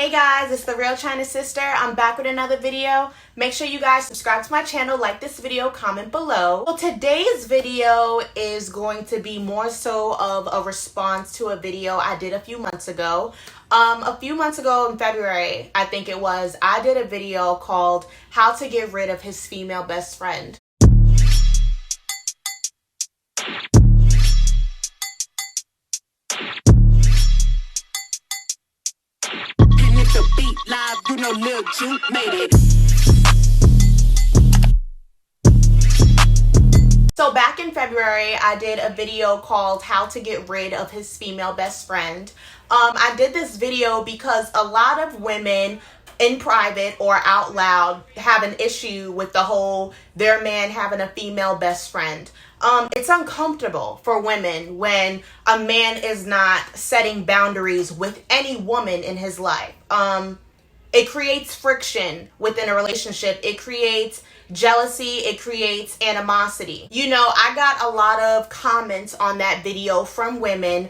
Hey guys, it's the Real China Sister. I'm back with another video. Make sure you guys subscribe to my channel, like this video, comment below. So today's video is going to be more so of a response to a video I did a few months ago. A few months ago in February, I think it was, I did a video called How to Get Rid of His Female Best Friend. The beat live, you know Lil Juke made it. So back in February, I did a video called How to Get Rid of His Female Best Friend. I did this video because a lot of women in private or out loud have an issue with the whole their man having a female best friend. It's uncomfortable for women when a man is not setting boundaries with any woman in his life. It creates friction within a relationship. It creates jealousy. It creates animosity. You know, I got a lot of comments on that video from women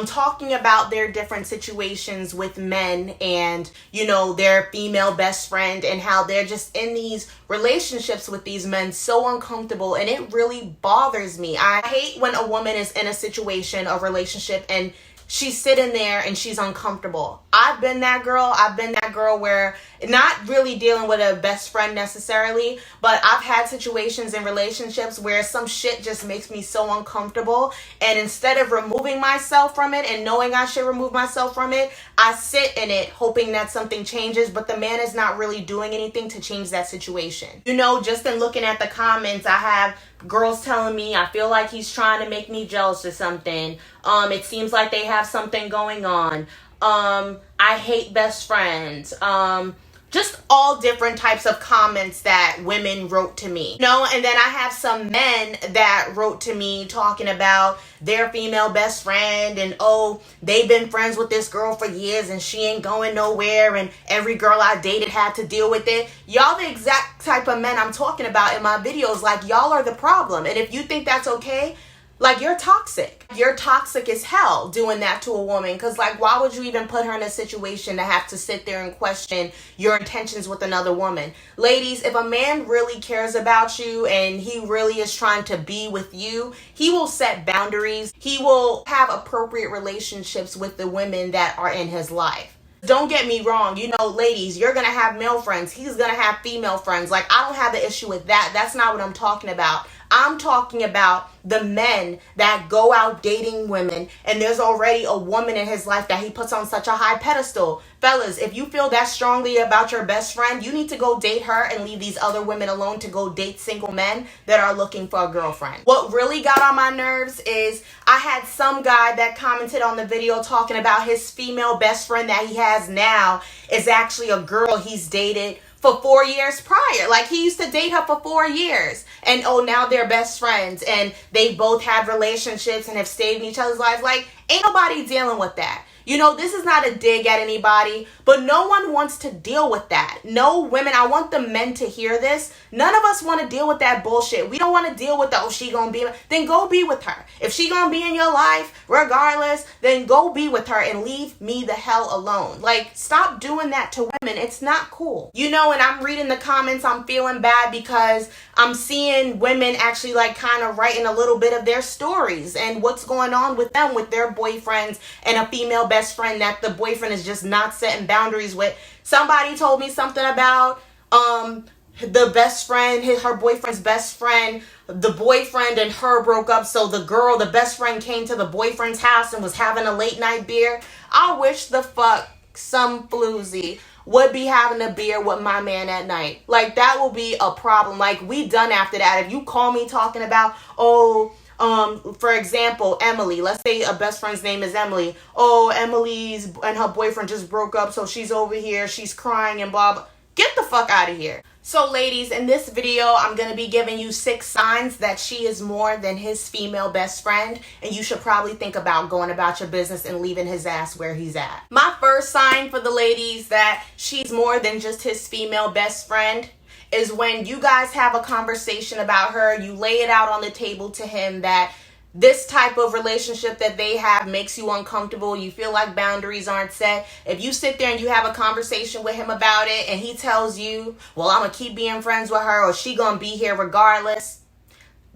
talking about their different situations with men and, you know, their female best friend and how they're just in these relationships with these men so uncomfortable, and it really bothers me. I hate when a woman is in a situation, a relationship, and she's sitting there and she's uncomfortable. I've been that girl. I've been that girl where not really dealing with a best friend necessarily, but I've had situations in relationships where some shit just makes me so uncomfortable. And instead of removing myself from it and knowing I should remove myself from it, I sit in it hoping that something changes, but the man is not really doing anything to change that situation. You know, just in looking at the comments, I have girls telling me I feel like he's trying to make me jealous or something. It seems like they have something going on. I hate best friends. Just all different types of comments that women wrote to me. You know, and then I have some men that wrote to me talking about their female best friend and, oh, they've been friends with this girl for years and she ain't going nowhere and every girl I dated had to deal with it. Y'all the exact type of men I'm talking about in my videos. Like, y'all are the problem. And if you think that's okay, like, you're toxic. You're toxic as hell doing that to a woman. Because, like, why would you even put her in a situation to have to sit there and question your intentions with another woman? Ladies, if a man really cares about you and he really is trying to be with you, he will set boundaries. He will have appropriate relationships with the women that are in his life. Don't get me wrong, you know, ladies, you're going to have male friends. He's going to have female friends. Like, I don't have the issue with that. That's not what I'm talking about. I'm talking about the men that go out dating women and there's already a woman in his life that he puts on such a high pedestal. Fellas, if you feel that strongly about your best friend, you need to go date her and leave these other women alone to go date single men that are looking for a girlfriend. What really got on my nerves is I had some guy that commented on the video talking about his female best friend that he has now is actually a girl he's dated for 4 years prior. Like, he used to date her for 4 years. And, oh, now they're best friends. And they both have relationships and have stayed in each other's lives. Like, ain't nobody dealing with that. You know, this is not a dig at anybody, but no one wants to deal with that. No women, I want the men to hear this. None of us want to deal with that bullshit. We don't want to deal with the, oh, she gonna be, then go be with her. If she gonna be in your life, regardless, then go be with her and leave me the hell alone. Like, stop doing that to women. It's not cool. You know, and I'm reading the comments, I'm feeling bad because I'm seeing women actually like kind of writing a little bit of their stories and what's going on with them, with their boyfriends and a female best friend that the boyfriend is just not setting boundaries with. Somebody told me something about the best friend, her boyfriend's best friend, the boyfriend and her broke up, so the best friend came to the boyfriend's house and was having a late night beer. I wish the fuck some floozy would be having a beer with my man at night. Like, that will be a problem. Like, we done after that. If you call me talking about, oh, for example, Emily, let's say a best friend's name is Emily. Oh, Emily's and her boyfriend just broke up, so she's over here, she's crying and blah, blah. Get the fuck out of here. So ladies, in this video, I'm going to be giving you 6 signs that she is more than his female best friend, and you should probably think about going about your business and leaving his ass where he's at. My first sign for the ladies that she's more than just his female best friend is when you guys have a conversation about her, you lay it out on the table to him that this type of relationship that they have makes you uncomfortable, you feel like boundaries aren't set, if you sit there and you have a conversation with him about it and he tells you, well, I'm gonna keep being friends with her or she gonna be here regardless,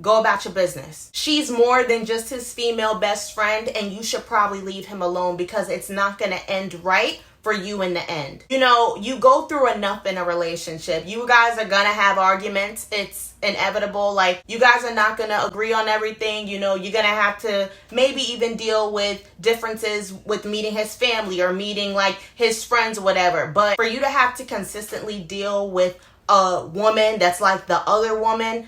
go about your business. She's more than just his female best friend, and you should probably leave him alone because it's not gonna end right for you in the end. You know, you go through enough in a relationship. You guys are gonna have arguments. It's inevitable. Like, you guys are not gonna agree on everything. You know, you're gonna have to maybe even deal with differences with meeting his family or meeting like his friends or whatever. But for you to have to consistently deal with a woman that's like the other woman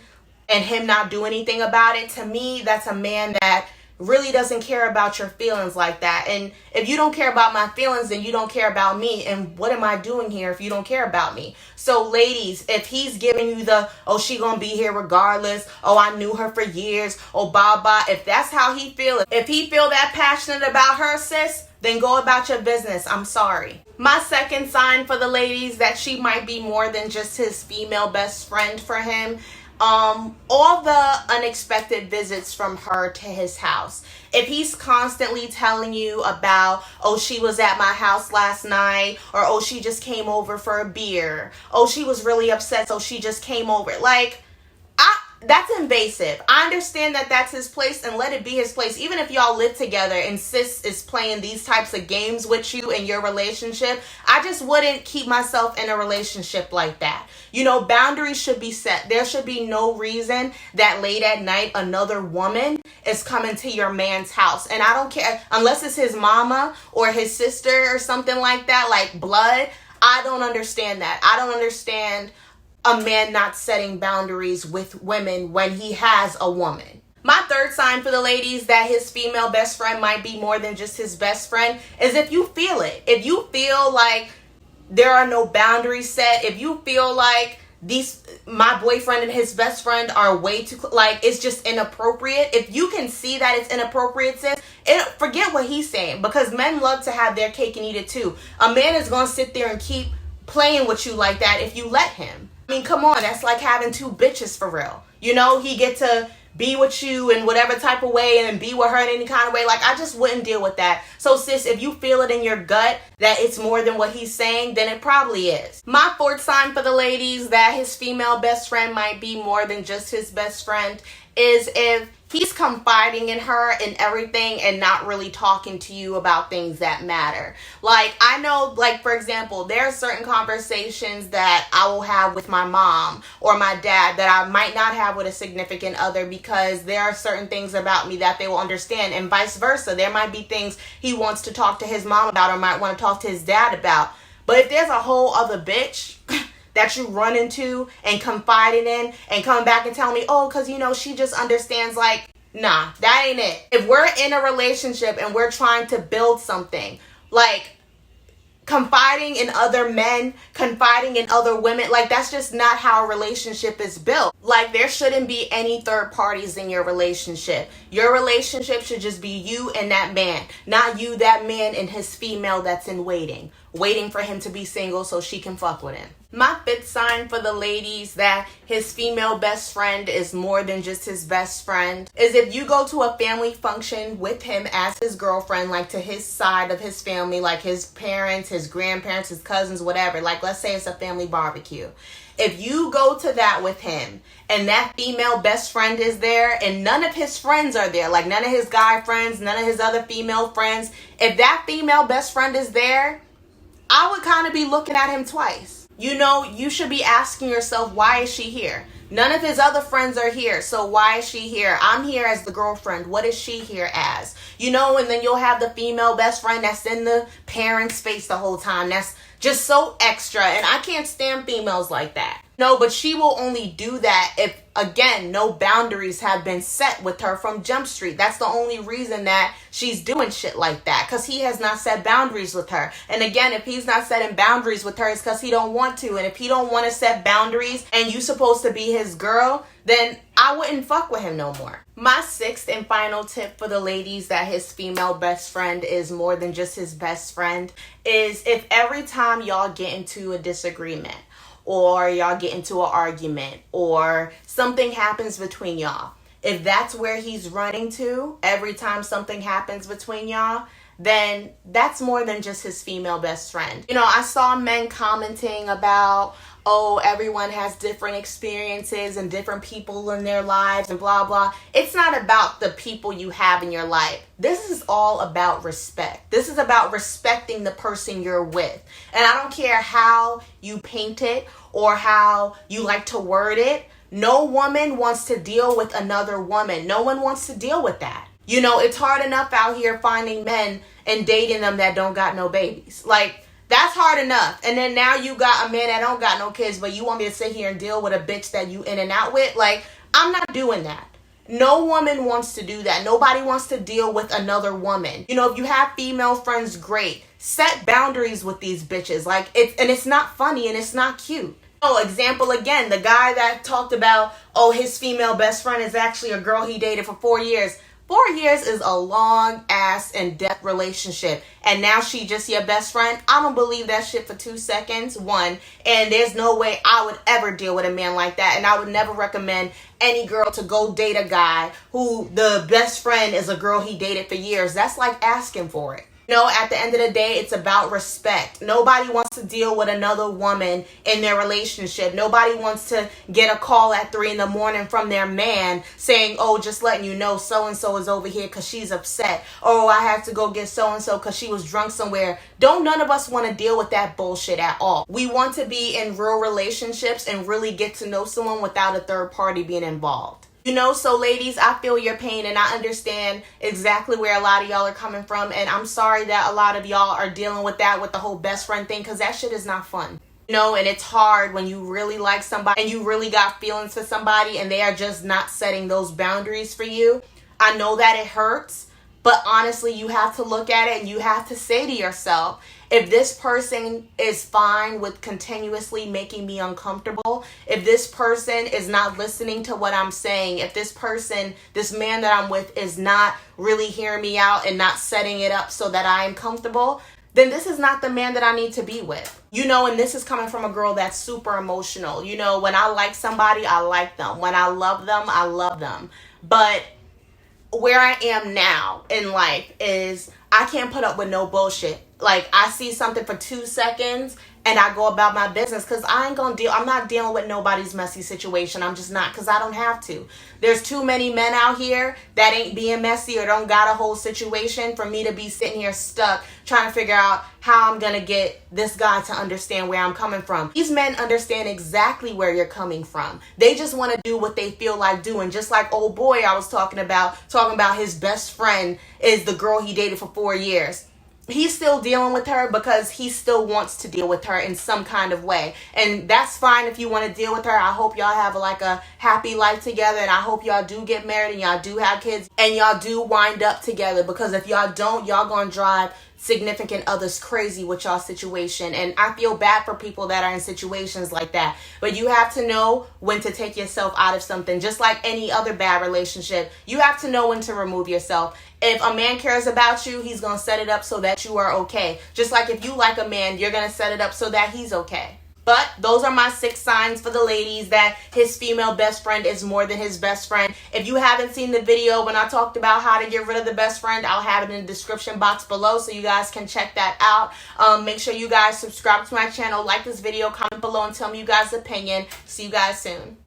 and him not do anything about it, to me, that's a man that really doesn't care about your feelings like that. And if you don't care about my feelings, then you don't care about me. And what am I doing here if you don't care about me? So ladies, if he's giving you the, oh, she gonna be here regardless, oh, I knew her for years, oh, blah, blah, if that's how he feel, if he feel that passionate about her, sis, then go about your business. I'm sorry. My second sign for the ladies that she might be more than just his female best friend for him, all the unexpected visits from her to his house. If he's constantly telling you about, oh, she was at my house last night, or oh, she just came over for a beer, oh, she was really upset, so she just came over. Like, that's invasive. I understand that that's his place, and let it be his place. Even if y'all live together and sis is playing these types of games with you in your relationship, I just wouldn't keep myself in a relationship like that. You know, boundaries should be set. There should be no reason that late at night another woman is coming to your man's house. And I don't care, unless it's his mama or his sister or something like that, like blood. I don't understand that. I don't understand a man not setting boundaries with women when he has a woman. My third sign for the ladies that his female best friend might be more than just his best friend is if you feel it. If you feel like there are no boundaries set, if you feel like my boyfriend and his best friend are way too, like, it's just inappropriate. If you can see that it's inappropriate, sis, forget what he's saying, because men love to have their cake and eat it too. A man is going to sit there and keep playing with you like that if you let him. I mean, come on, that's like having two bitches for real. You know, he get to be with you in whatever type of way and be with her in any kind of way. Like, I just wouldn't deal with that. So sis, if you feel it in your gut that it's more than what he's saying, then it probably is. My fourth sign for the ladies that his female best friend might be more than just his best friend is if he's confiding in her and everything and not really talking to you about things that matter. Like, I know, like, for example, there are certain conversations that I will have with my mom or my dad that I might not have with a significant other, because there are certain things about me that they will understand, and vice versa. There might be things he wants to talk to his mom about or might want to talk to his dad about. But if there's a whole other bitch that you run into and confiding in and come back and tell me, oh, because, you know, she just understands, like, nah, that ain't it. If we're in a relationship and we're trying to build something, like, confiding in other men, confiding in other women, like, that's just not how a relationship is built. Like, there shouldn't be any third parties in your relationship. Your relationship should just be you and that man, not you, that man, and his female that's in waiting for him to be single so she can fuck with him. My fifth sign for the ladies that his female best friend is more than just his best friend is if you go to a family function with him as his girlfriend, like to his side of his family, like his parents, his grandparents, his cousins, whatever. Like, let's say it's a family barbecue. If you go to that with him and that female best friend is there and none of his friends are there, like none of his guy friends, none of his other female friends, if that female best friend is there, I would kind of be looking at him twice. You know, you should be asking yourself, why is she here? None of his other friends are here, so why is she here? I'm here as the girlfriend. What is she here as? You know, and then you'll have the female best friend that's in the parents' face the whole time. That's just so extra, and I can't stand females like that. No, but she will only do that if, again, no boundaries have been set with her from Jump Street. That's the only reason that she's doing shit like that, because he has not set boundaries with her. And again, if he's not setting boundaries with her, it's because he don't want to. And if he don't want to set boundaries and you supposed to be his girl, then I wouldn't fuck with him no more. My sixth and final tip for the ladies that his female best friend is more than just his best friend is if every time y'all get into a disagreement, or y'all get into an argument, or something happens between y'all, if that's where he's running to every time something happens between y'all, then that's more than just his female best friend. You know, I saw men commenting about, oh, everyone has different experiences and different people in their lives and blah, blah. It's not about the people you have in your life. This is all about respect. This is about respecting the person you're with. And I don't care how you paint it or how you like to word it. No woman wants to deal with another woman. No one wants to deal with that. You know, it's hard enough out here finding men and dating them that don't got no babies. Like, that's hard enough. And then now you got a man that don't got no kids, but you want me to sit here and deal with a bitch that you in and out with? Like, I'm not doing that. No woman wants to do that. Nobody wants to deal with another woman. You know, if you have female friends, great. Set boundaries with these bitches. Like, it's not funny and it's not cute. Oh, example again, the guy that talked about, oh, his female best friend is actually a girl he dated for 4 years. 4 years is a long ass in-depth relationship. And now she just your best friend? I don't believe that shit for 2 seconds, one. And there's no way I would ever deal with a man like that. And I would never recommend any girl to go date a guy who the best friend is a girl he dated for years. That's like asking for it. You know, at the end of the day, it's about respect. Nobody wants to deal with another woman in their relationship. Nobody wants to get a call at 3 a.m. from their man saying, oh, just letting you know so-and-so is over here because she's upset. Oh, I have to go get so-and-so because she was drunk somewhere. Don't none of us want to deal with that bullshit at all. We want to be in real relationships and really get to know someone without a third party being involved. You know, so ladies, I feel your pain and I understand exactly where a lot of y'all are coming from. And I'm sorry that a lot of y'all are dealing with that, with the whole best friend thing, because that shit is not fun. You know, and it's hard when you really like somebody and you really got feelings for somebody and they are just not setting those boundaries for you. I know that it hurts, but honestly, you have to look at it and you have to say to yourself, if this person is fine with continuously making me uncomfortable, if this person is not listening to what I'm saying, if this person, this man that I'm with is not really hearing me out and not setting it up so that I am comfortable, then this is not the man that I need to be with. You know, and this is coming from a girl that's super emotional. You know, when I like somebody, I like them. When I love them, I love them. But where I am now in life is I can't put up with no bullshit. Like, I see something for 2 seconds and I go about my business because I'm not dealing with nobody's messy situation. I'm just not, because I don't have to. There's too many men out here that ain't being messy or don't got a whole situation for me to be sitting here stuck trying to figure out how I'm going to get this guy to understand where I'm coming from. These men understand exactly where you're coming from. They just want to do what they feel like doing. Just like old boy I was talking about his best friend is the girl he dated for 4 years. He's still dealing with her because he still wants to deal with her in some kind of way. And that's fine if you want to deal with her. I hope y'all have like a happy life together. And I hope y'all do get married and y'all do have kids and y'all do wind up together. Because if y'all don't, y'all gonna drive significant others crazy with y'all situation. And I feel bad for people that are in situations like that. But you have to know when to take yourself out of something. Just like any other bad relationship, you have to know when to remove yourself. If a man cares about you, he's going to set it up so that you are okay. Just like if you like a man, you're going to set it up so that he's okay. But those are my 6 signs for the ladies that his female best friend is more than his best friend. If you haven't seen the video when I talked about how to get rid of the best friend, I'll have it in the description box below so you guys can check that out. Make sure you guys subscribe to my channel, like this video, comment below, and tell me you guys' opinion. See you guys soon.